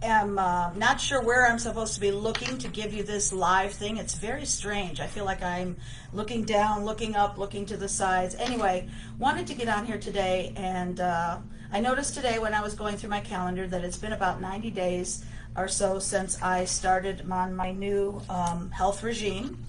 am not sure where I'm supposed to be looking to give you this live thing. It's very strange. I feel like I'm looking down, looking up, looking to the sides. Anyway, wanted to get on here today, and I noticed today when I was going through my calendar that it's been about 90 days or so since I started on my new health regime.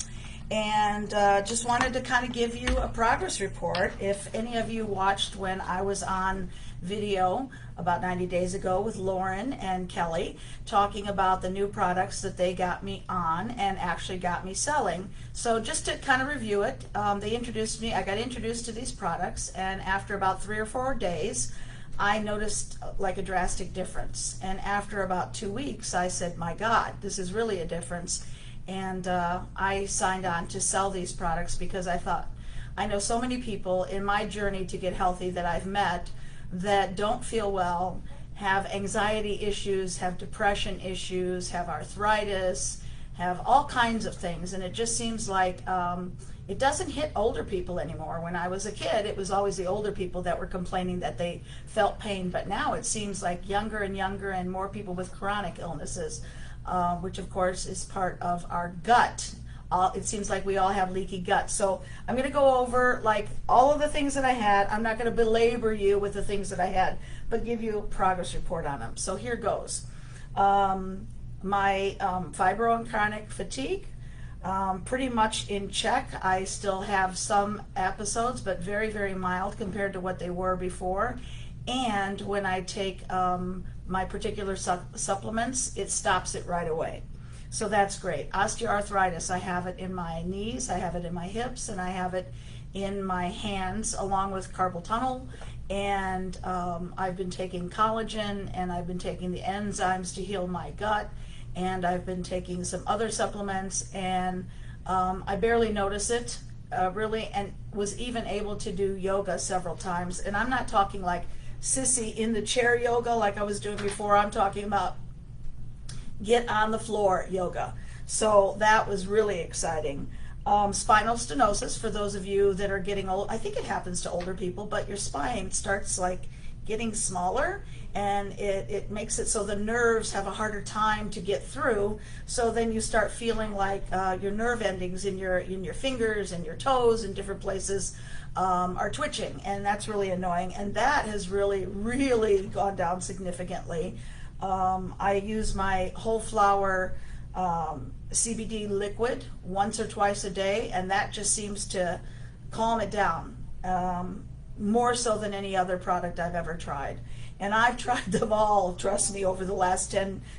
And just wanted to kind of give you a progress report. If any of you watched when I was on video about 90 days ago with Lauren and Kelly talking about the new products that they got me on and actually got me selling. So just to kind of review it, they introduced me, I got introduced to these products, and after about 3 or 4 days, I noticed like a drastic difference. And after about 2 weeks, I said, my God, this is really a difference. And I signed on to sell these products because I thought, I know so many people in my journey to get healthy that I've met that don't feel well, have anxiety issues, have depression issues, have arthritis, have all kinds of things. And it just seems like it doesn't hit older people anymore. When I was a kid, it was always the older people that were complaining that they felt pain. But now it seems like younger and younger and more people with chronic illnesses. Which of course is part of our gut. It seems like we all have leaky gut. So I'm going to go over like all of the things that I had. I'm not going to belabor you with the things that I had, but give you a progress report on them. So here goes. My fibro and chronic fatigue, pretty much in check. I still have some episodes, but very, very mild compared to what they were before. And when I take my particular supplements, it stops it right away. So that's great. Osteoarthritis, I have it in my knees, I have it in my hips, and I have it in my hands along with carpal tunnel. And I've been taking collagen, and I've been taking the enzymes to heal my gut, and I've been taking some other supplements, and I barely notice it really, and was even able to do yoga several times. And I'm not talking like sissy in the chair yoga like I was doing before. I'm talking about get on the floor yoga. So that was really exciting. Spinal stenosis, for those of you that are getting old, I think it happens to older people, but your spine starts like getting smaller, and it makes it so the nerves have a harder time to get through. So then you start feeling like your nerve endings in your fingers and your toes and different places are twitching, and that's really annoying. And that has really, really gone down significantly. I use my whole flower CBD liquid once or twice a day, and that just seems to calm it down, more so than any other product I've ever tried. And I've tried them all, trust me, over the last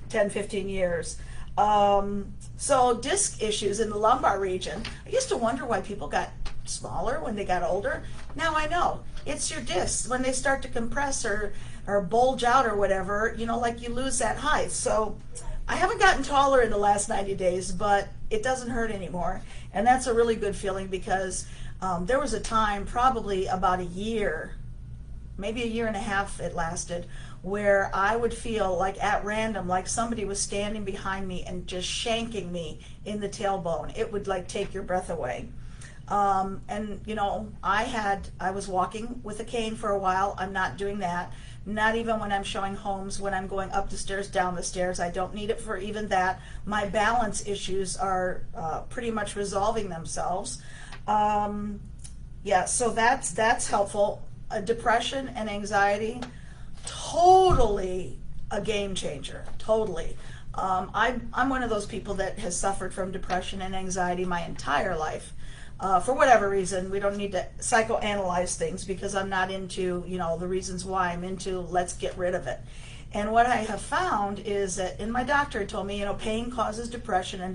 15 years. So disc issues in the lumbar region. I used to wonder why people got smaller when they got older. Now I know. It's your discs. When they start to compress or bulge out or whatever, you know, like you lose that height. So I haven't gotten taller in the last 90 days, but it doesn't hurt anymore. And that's a really good feeling, because there was a time, probably about a year, maybe a year and a half it lasted, where I would feel like at random, like somebody was standing behind me and just shanking me in the tailbone. It would like take your breath away. And you know, I was walking with a cane for a while. I'm not doing that. Not even when I'm showing homes, when I'm going up the stairs, down the stairs. I don't need it for even that. My balance issues are pretty much resolving themselves. Yeah, so that's helpful. Depression and anxiety, totally a game changer, totally. I'm one of those people that has suffered from depression and anxiety my entire life. For whatever reason, we don't need to psychoanalyze things, because I'm not into, you know, the reasons why. I'm into let's get rid of it. And what I have found is that, and my doctor told me, you know, pain causes depression, and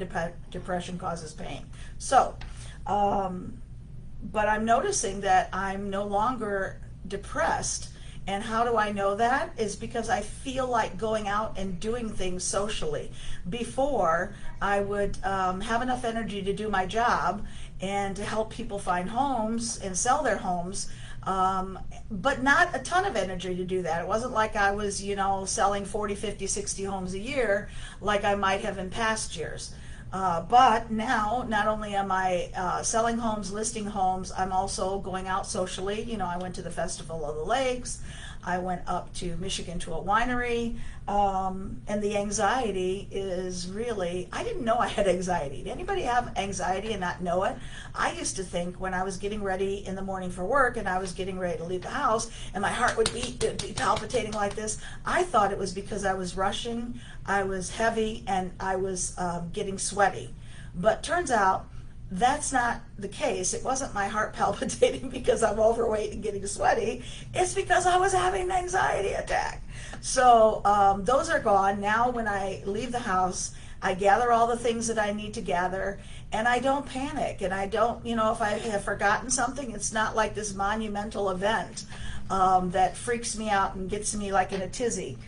depression causes pain. So, but I'm noticing that I'm no longer depressed. And how do I know that? Is because I feel like going out and doing things socially. Before, I would have enough energy to do my job and to help people find homes and sell their homes, but not a ton of energy to do that. It wasn't like I was, you know, selling 40, 50, 60 homes a year like I might have in past years. But now, not only am I selling homes, listing homes, I'm also going out socially. You know, I went to the Festival of the Lakes. I went up to Michigan to a winery, and the anxiety is really, I didn't know I had anxiety. Did anybody have anxiety and not know it? I used to think when I was getting ready in the morning for work and I was getting ready to leave the house and my heart would be palpitating like this, I thought it was because I was rushing, I was heavy, and I was getting sweaty. But turns out that's not the case. It wasn't my heart palpitating because I'm overweight and getting sweaty. It's because I was having an anxiety attack. So those are gone. Now when I leave the house, I gather all the things that I need to gather, and I don't panic. And I don't, if I have forgotten something, it's not like this monumental event that freaks me out and gets me like in a tizzy.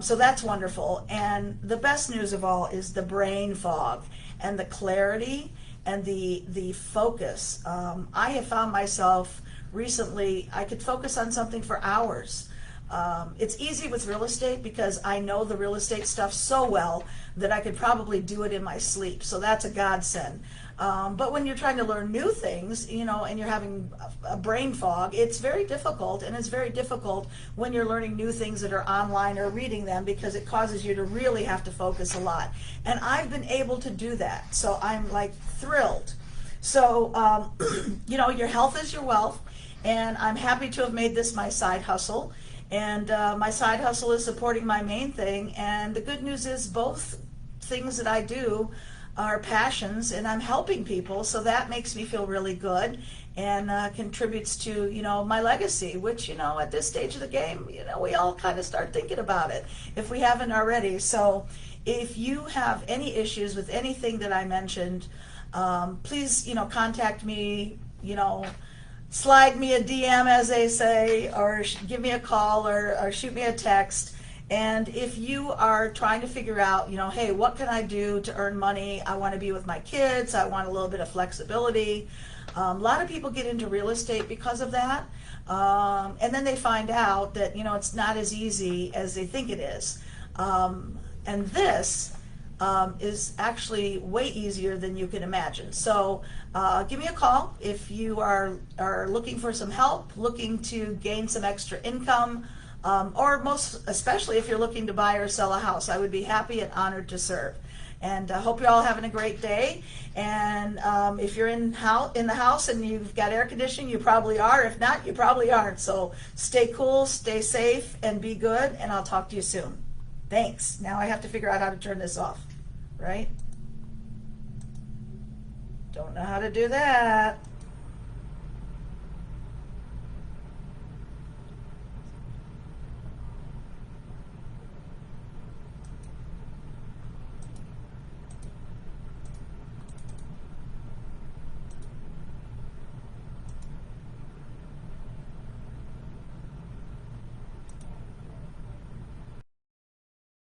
So that's wonderful. And the best news of all is the brain fog and the clarity and the focus. I have found myself recently, I could focus on something for hours. It's easy with real estate because I know the real estate stuff so well that I could probably do it in my sleep. So that's a godsend. But when you're trying to learn new things, and you're having a brain fog, it's very difficult. And it's very difficult when you're learning new things that are online or reading them because it causes you to really have to focus a lot. And I've been able to do that. So I'm like thrilled. So, your health is your wealth. And I'm happy to have made this my side hustle. And my side hustle is supporting my main thing. And the good news is both things that I do are passions, and I'm helping people, so that makes me feel really good and contributes to my legacy, which at this stage of the game we all kind of start thinking about it if we haven't already. So if you have any issues with anything that I mentioned, please contact me, slide me a DM, as they say, or give me a call or shoot me a text. And if you are trying to figure out, hey, what can I do to earn money? I want to be with my kids. I want a little bit of flexibility. A lot of people get into real estate because of that. And then they find out that, it's not as easy as they think it is. And this is actually way easier than you can imagine. So give me a call if you are looking for some help, looking to gain some extra income, or most especially if you're looking to buy or sell a house. I would be happy and honored to serve. And I hope you're all having a great day. And if you're in the house and you've got air conditioning, you probably are. If not, you probably aren't. So stay cool, stay safe, and be good. And I'll talk to you soon. Thanks. Now I have to figure out how to turn this off, right? Don't know how to do that.